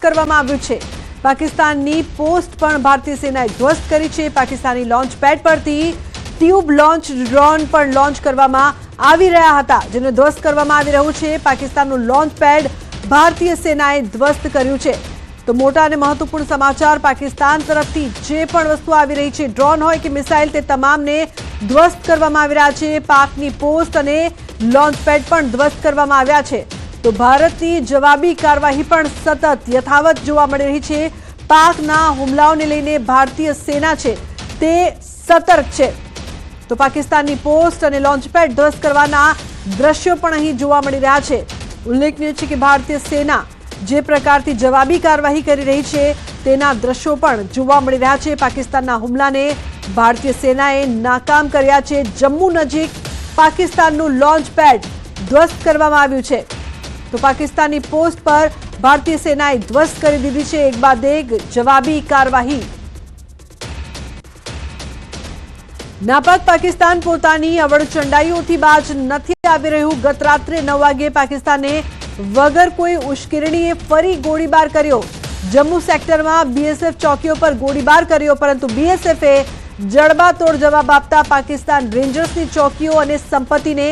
કરવામાં આવ્યું છે। પાકિસ્તાનની પોસ્ટ પણ ભારતીય સેનાએ ધ્વસ્ત કરી છે। પાકિસ્તાની લોન્ચ પેડ પરથી ટ્યુબ લોન્ચ ડ્રોન પણ લોન્ચ કરવામાં આવી રહ્યા હતા, જેને ધ્વસ્ત કરવામાં આવી રહ્યું છે। પાકિસ્તાનનું લોન્ચ પેડ ભારતીય સેનાએ ધ્વસ્ત કર્યું છે। તો મોટા અને મહત્વપૂર્ણ સમાચાર પાકિસ્તાન તરફથી જે પણ વસ્તુ આવી રહી છે, ડ્રોન હોય કે મિસાઇલ, તે તમામને ધ્વસ્ત કરવામાં આવી રહ્યા છે। પાકની પોસ્ટ અને લોન્ચ પેડ પણ ધ્વસ્ત કરવામાં આવ્યા છે। તો ભારતની જવાબી કાર્યવાહી પણ સતત યથાવત જોવા મળી રહી છે। પાકના હુમલાઓને લઈને ભારતીય સેના છે તે સતર્ક છે। તો પાકિસ્તાનની પોસ્ટ અને લોન્ચ પેડ ધ્વસ્ત કરવાના દ્રશ્યો પણ અહીં જોવા મળી રહ્યા છે। ઉલ્લેખનીય છે કે ભારતીય સેના જે પ્રકારથી જવાબી કાર્યવાહી કરી રહી છે તેના દ્રશ્યો પણ જોવા મળી રહ્યા છે। પાકિસ્તાનના હુમલાને ભારતીય સેનાએ નાકામ કર્યા છે। જમ્મુ નજીક પાકિસ્તાનનું લોન્ચ પેડ ધ્વસ્ત કરવામાં આવ્યું છે। તો પાકિસ્તાની પોસ્ટ પર ભારતીય સેનાએ ધ્વસ્ત કરી દીધી છે એક બાદ એક જવાબી કાર્યવાહી। નાપાક પાકિસ્તાન પોતાની અવળચંડાઈઓથી બાજ નથી આવી રહ્યું। ગત રાત્રે 9 વાગે પાકિસ્તાને વગર કોઈ ઉશ્કેરણીએ ફરી ગોળીબાર કર્યો। જમ્મુ સેક્ટરમાં બીએસએફ ચોકીઓ પર ગોળીબાર કર્યો, પરંતુ બીએસએફે જડબાતોડ જવાબ આપતા પાકિસ્તાન રેન્જર્સની ચોકીઓ અને સંપત્તિને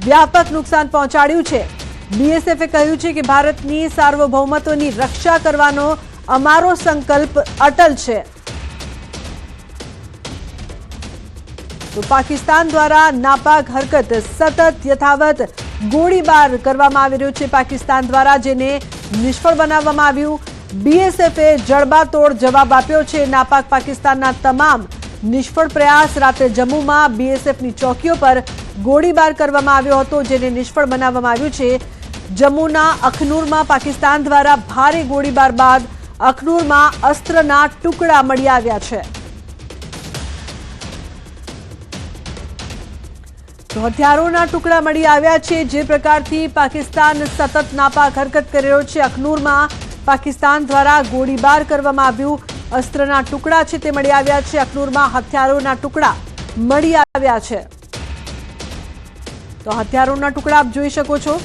વ્યાપક નુકસાન પહોંચાડ્યું છે। બીએસએફે કહ્યું છે કે ભારતની સાર્વભૌમત્વની રક્ષા કરવાનો અમારો સંકલ્પ અટલ છે। તો પાકિસ્તાન દ્વારા નાપાક હરકત સતત યથાવત ગોળીબાર કરવામાં આવી રહ્યો છે પાકિસ્તાન દ્વારા, જેને નિષ્ફળ બનાવવામાં આવ્યું। બીએસએફે જડબાતોડ જવાબ આપ્યો છે। નાપાક પાકિસ્તાનના તમામ નિષ્ફળ પ્રયાસ રાત્રે જમ્મુમાં બીએસએફની ચોકીઓ પર ગોળીબાર કરવામાં આવ્યો હતો, જેને નિષ્ફળ બનાવવામાં આવ્યું છે। જમ્મુના અખનૂરમાં પાકિસ્તાન દ્વારા ભારે ગોળીબાર બાદ અખનૂરમાં અસ્ત્રના ટુકડા મળી આવ્યા છે। તો હથિયારોના ટુકડા મળી આવ્યા છે। જે પ્રકારથી પાકિસ્તાન સતત નાપાક હરકત કરી રહ્યો છે, અખનૂરમાં પાકિસ્તાન દ્વારા ગોળીબાર કરવામાં આવ્યું। અસ્ત્રના ટુકડા છે તે મળી આવ્યા છે। અખનૂરમાં હથિયારોના ટુકડા મળી આવ્યા છે। તો હથિયારોના ટુકડા આપ જોઈ શકો છો।